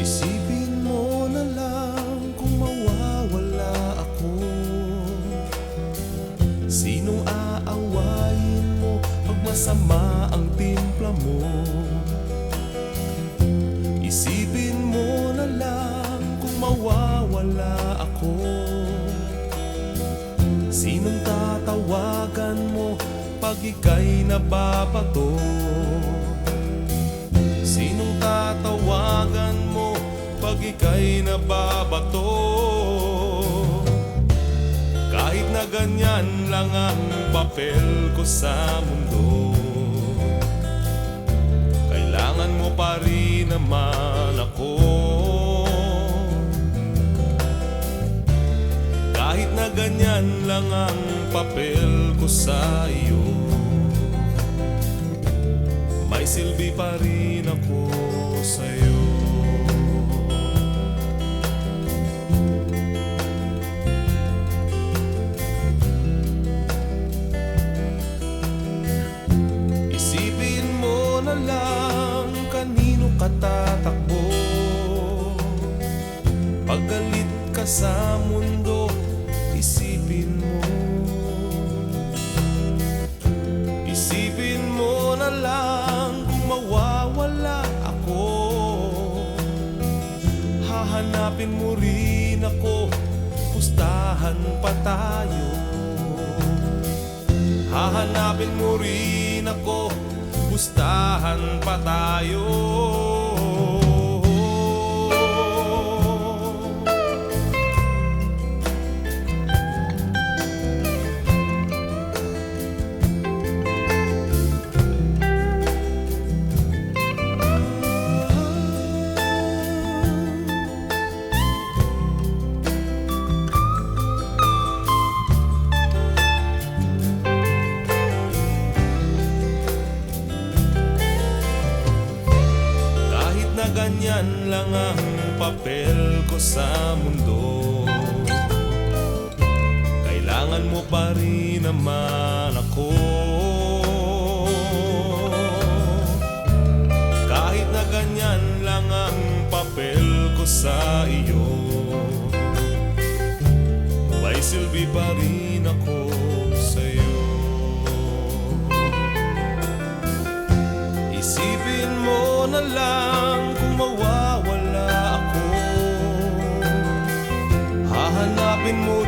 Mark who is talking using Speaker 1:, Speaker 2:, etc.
Speaker 1: Isipin mo na lang kung mawawala ako. Sinong aawayin mo pag masama ang timpla mo? Isipin mo na lang kung mawawala ako. Sinong tatawagan mo pag ika'y nababato? Sinong tatawagan mo pag ika'y nababato? Kahit na ganyan lang ang papel ko sa mundo, kailangan mo pa rin naman ako. Kahit na ganyan lang ang papel ko sa iyo, may silbi pa rin ako sa'yo. Isipin mo na lang kanino ka tatakbo. Pag galit ka sa mundo, isipin mo. Isipin mo na lang kung mawawala ako. Hahanapin mo rin ako, pustahan pa tayo. Hahanapin mo rin ako, pustahan pa tayo. Ganyan lang ang papel ko sa mundo, kailangan mo pa rin naman ako. Kahit na ganyan lang ang papel ko sa iyo, may silbi pa rin ako sa'yo. Isipin mo na lang kung mawawala ako. Hahanapin mo